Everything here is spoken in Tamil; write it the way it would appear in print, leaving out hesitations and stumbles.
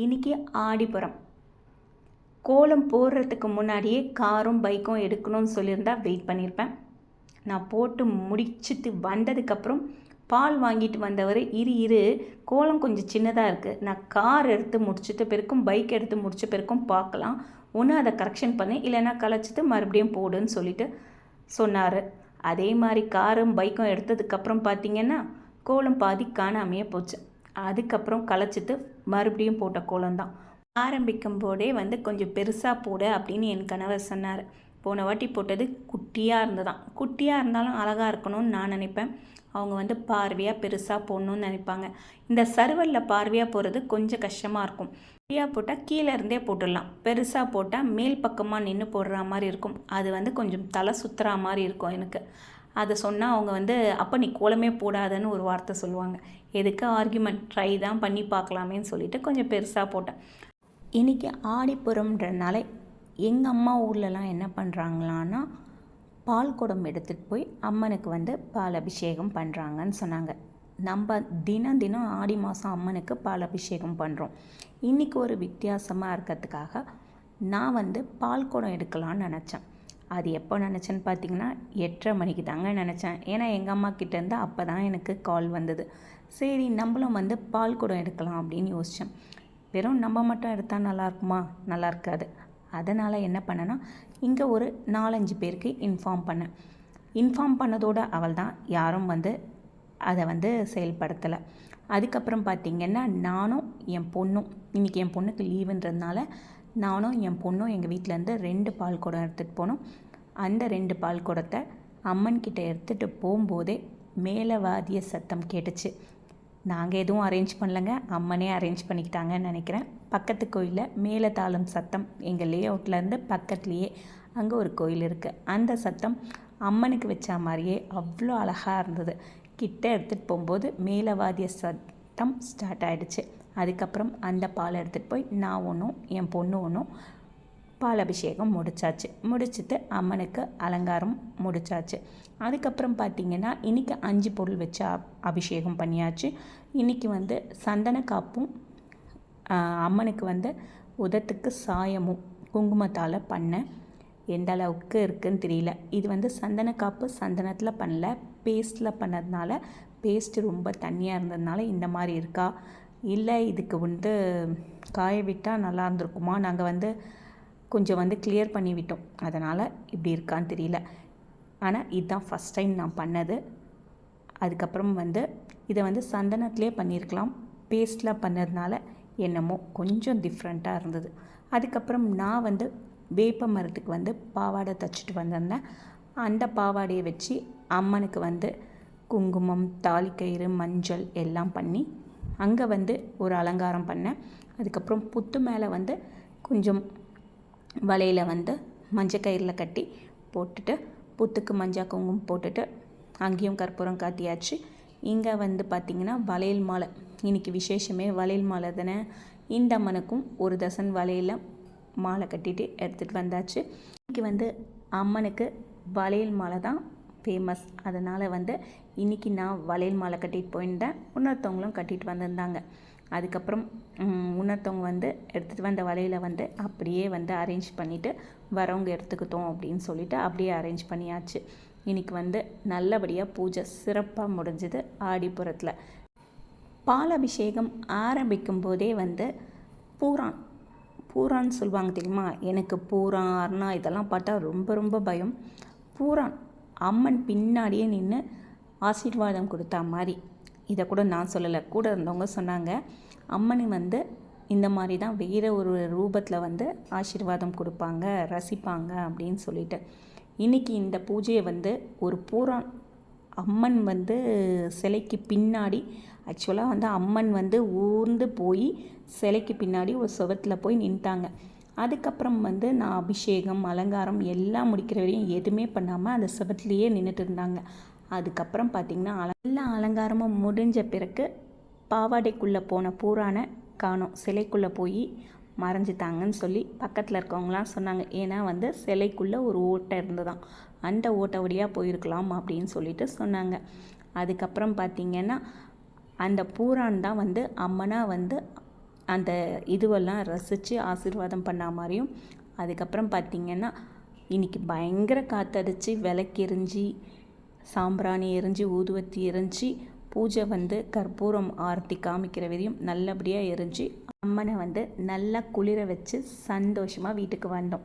இன்றைக்கி ஆடிப்புறம். கோலம் போடுறதுக்கு முன்னாடியே காரும் பைக்கும் எடுக்கணும்னு சொல்லியிருந்தா வெயிட் பண்ணியிருப்பேன். நான் போட்டு முடிச்சுட்டு வந்ததுக்கப்புறம் பால் வாங்கிட்டு வந்தவர் இரு கோலம் கொஞ்சம் சின்னதாக இருக்குது, நான் கார் எடுத்து முடிச்சுட்டு பிறக்கும் பைக் எடுத்து முடிச்ச பிறக்கும் பார்க்கலாம், ஒன்று அதை கரெக்ஷன் பண்ணி இல்லைன்னா கலைச்சிட்டு மறுபடியும் போடுன்னு சொல்லிட்டு சொன்னார். அதே மாதிரி காரும் பைக்கும் எடுத்ததுக்கப்புறம் பார்த்திங்கன்னா கோலம் பாதி காணாமையே போச்சு. அதுக்கப்புறம் கலைச்சிட்டு மறுபடியும் போட்ட கோலம் தான். ஆரம்பிக்கும் போதே கொஞ்சம் பெருசாக போடு அப்படின்னு என் கணவர் சொன்னார். போன வாட்டி போட்டது குட்டியாக இருந்ததான். குட்டியாக இருந்தாலும் அழகாக இருக்கணும்னு நான் நினைப்பேன். அவங்க பார்வையாக பெருசாக போடணும்னு நினைப்பாங்க. இந்த சர்வலில் பார்வையாக போகிறது கொஞ்சம் கஷ்டமாக இருக்கும். குட்டியாக போட்டால் கீழே இருந்தே போட்டுடலாம், பெருசாக போட்டால் மேல் பக்கமாக நின்று போடுற மாதிரி இருக்கும். அது கொஞ்சம் தலை சுற்றுற மாதிரி இருக்கும் எனக்கு. அதை சொன்னால் அவங்க அப்போ நீ கோலமே போடாதன்னு ஒரு வார்த்தை சொல்லுவாங்க. எதுக்கு ஆர்கியூமெண்ட், ட்ரை தான் பண்ணி பார்க்கலாமேன்னு சொல்லிட்டு கொஞ்சம் பெருசாக போட்டேன். இன்றைக்கி ஆடிப்புறம்ன்றனால எங்கள் அம்மா ஊர்லலாம் என்ன பண்ணுறாங்களான்னா பால் குடம் எடுத்துகிட்டு போய் அம்மனுக்கு பால் அபிஷேகம் பண்ணுறாங்கன்னு சொன்னாங்க. நம்ம தினம் ஆடி மாதம் அம்மனுக்கு பால் அபிஷேகம் பண்ணுறோம். இன்றைக்கி ஒரு வித்தியாசமாக இருக்கிறதுக்காக நான் பால் குடம் எடுக்கலான்னு நினச்சேன். அது எப்போ நினச்சேன்னு பார்த்தீங்கன்னா 8:30 மணிக்கு தாங்க நினச்சேன். ஏன்னா எங்கள் அம்மா கிட்டேருந்து அப்போ தான் எனக்கு கால் வந்தது. சரி நம்மளும் பால் குடம் எடுக்கலாம் அப்படின்னு யோசித்தேன். வெறும் நம்ம மட்டும் எடுத்தால் நல்லாயிருக்குமா? நல்லா இருக்காது. அதனால் என்ன பண்ணேன்னா இங்கே ஒரு 4-5 பேருக்கு இன்ஃபார்ம் பண்ணேன். இன்ஃபார்ம் பண்ணதோடு அவள் தான் யாரும் அதை செயல்படுத்தலை. அதுக்கப்புறம் பார்த்திங்கன்னா நானும் என் பொண்ணும், இன்றைக்கி என் பொண்ணுக்கு லீவுன்றதுனால நானும் என் பொண்ணும் எங்கள் வீட்டிலேருந்து 2 பால் குடம் எடுத்துகிட்டு போனோம். அந்த 2 பால் குடத்தை அம்மன்கிட்ட எடுத்துகிட்டு போகும்போதே மேலே வாத்திய சத்தம் கேட்டுச்சு. நாங்கள் எதுவும் அரேஞ்ச் பண்ணலைங்க, அம்மனே அரேஞ்ச் பண்ணிக்கிட்டாங்கன்னு நினைக்கிறேன். பக்கத்து கோயிலில் மேலே தாளம் சத்தம், எங்கள் லே அவுட்லேருந்து பக்கத்துலேயே அங்கே ஒரு கோயில் இருக்குது. அந்த சத்தம் அம்மனுக்கு வச்ச மாதிரியே அவ்வளோ அழகாக இருந்தது. கிட்ட எடுத்துகிட்டு போகும்போது மேலே வாத்திய சத்தம் ஸ்டார்ட் ஆகிடுச்சு. அதுக்கப்புறம் அந்த பால் எடுத்துகிட்டு போய் நான் ஒன்றும் என் பொண்ணு ஒன்றும் பால் அபிஷேகம் முடிச்சுட்டு அம்மனுக்கு அலங்காரம் முடிச்சாச்சு. அதுக்கப்புறம் பார்த்திங்கன்னா இன்றைக்கி 5 பொருள் வச்சு அபிஷேகம் பண்ணியாச்சு. இன்றைக்கி சந்தன காப்பும் அம்மனுக்கு உதட்டுக்கு சாயமும் குங்குமத்தால் பண்ணேன். எந்த அளவுக்கு இருக்குதுன்னு தெரியல. இது சந்தன காப்பு சந்தனத்தில் பண்ணல, பேஸ்ட்டில் பண்ணதுனால பேஸ்ட்டு ரொம்ப தண்ணியாக இருந்ததுனால இந்த மாதிரி இருக்கா, இல்லை இதுக்கு காய விட்டால் நல்லா இருந்திருக்குமா, நாங்கள் கொஞ்சம் கிளியர் பண்ணி விட்டோம், அதனால் இப்படி இருக்கான்னு தெரியல. ஆனால் இதுதான் ஃபஸ்ட் டைம் நான் பண்ணது. அதுக்கப்புறம் இதை சந்தனத்திலே பண்ணியிருக்கலாம், பேஸ்ட்டில் பண்ணதுனால என்னமோ கொஞ்சம் டிஃப்ரெண்ட்டாக இருந்தது. அதுக்கப்புறம் நான் வேப்ப மரத்துக்கு பாவாடை தைச்சிட்டு வந்திருந்தேன். அந்த பாவாடையை வச்சு அம்மனுக்கு குங்குமம், தாலிக்கயிறு, மஞ்சள் எல்லாம் பண்ணி அங்கே ஒரு அலங்காரம் பண்ணேன். அதுக்கப்புறம் புத்து மேலே கொஞ்சம் வலையில் மஞ்சக்கயிறில் கட்டி போட்டுட்டு புத்துக்கு மஞ்சள் குங்குமம் போட்டுட்டு அங்கேயும் கற்பூரம் காட்டியாச்சு. இங்கே பார்த்திங்கன்னா வளையல் மாலை, இன்றைக்கி விசேஷமே வளையல் மாலை தானே. இந்த அம்மனுக்கும் ஒரு டசன் வளையல் மாலை கட்டிட்டு எடுத்துகிட்டு வந்தாச்சு. இன்றைக்கி அம்மனுக்கு வளையல் மாலை தான் ஃபேமஸ். அதனால் இன்றைக்கி நான் வளையல் மாலை கட்டிட்டு போயிருந்தேன், இன்னொருத்தவங்களும் கட்டிட்டு வந்திருந்தாங்க. அதுக்கப்புறம் இன்னொருத்தவங்க எடுத்துகிட்டு வந்த வலையில் அப்படியே அரேஞ்ச் பண்ணிவிட்டு வரவங்க எடுத்துக்கிட்டோம் அப்படின்னு சொல்லிவிட்டு அப்படியே அரேஞ்ச் பண்ணியாச்சு. இன்றைக்கி நல்லபடியாக பூஜை சிறப்பாக முடிஞ்சுது. ஆடிப்புறத்தில் பால் அபிஷேகம் ஆரம்பிக்கும் போதே பூரான்னு சொல்லுவாங்க தெரியுமா. எனக்கு பூரான், அருணா இதெல்லாம் பார்த்தா ரொம்ப ரொம்ப பயம். பூரான் அம்மன் பின்னாடியே நின்று ஆசீர்வாதம் கொடுத்தா மாதிரி. இதை கூட நான் சொல்லலை, கூட இருந்தவங்க சொன்னாங்க. அம்மனி இந்த மாதிரி தான் வேறு ஒரு ரூபத்தில் ஆசீர்வாதம் கொடுப்பாங்க, ரசிப்பாங்க அப்படின்னு சொல்லிட்டு. இன்றைக்கி இந்த பூஜையை ஒரு பூரான் அம்மன் சிலைக்கு பின்னாடி, ஆக்சுவலாக அம்மன் ஊர்ந்து போய் சிலைக்கு பின்னாடி ஒரு சுவத்தில் போய் நின்ட்டாங்க. அதுக்கப்புறம் நான் அபிஷேகம் அலங்காரம் எல்லாம் முடிக்கிற வரையும் எதுவுமே பண்ணாமல் அந்த சுவத்துலேயே நின்றுட்டு இருந்தாங்க. அதுக்கப்புறம் பார்த்திங்கன்னா எல்லா அலங்காரமும் முடிஞ்ச பிறகு பாவாடைக்குள்ளே போன பூரானை காணோம், சிலைக்குள்ளே போய் மறைஞ்சிட்டாங்கன்னு சொல்லி பக்கத்தில் இருக்கவங்களாம் சொன்னாங்க. ஏன்னா சிலைக்குள்ளே ஒரு ஓட்டை இருந்துதான், அந்த ஓட்டை வழியாக போயிருக்கலாம் அப்படின்னு சொல்லிட்டு சொன்னாங்க. அதுக்கப்புறம் பார்த்திங்கன்னா அந்த பூரான் தான் அம்மனாக அந்த இதுவெல்லாம் ரசித்து ஆசீர்வாதம் பண்ண மாதிரியும். அதுக்கப்புறம் பார்த்திங்கன்னா இன்றைக்கி பயங்கர காற்றடிச்சு விளக்கெரிஞ்சி சாம்பிராணி எரிஞ்சு ஊதுவத்தி எரிஞ்சு பூஜை கற்பூரம் ஆரத்தி காமிக்கிற வரையும் நல்லபடியாக எரிஞ்சு அம்மனை நல்லா குளிர வச்சு சந்தோஷமாக வீட்டுக்கு வந்தோம்.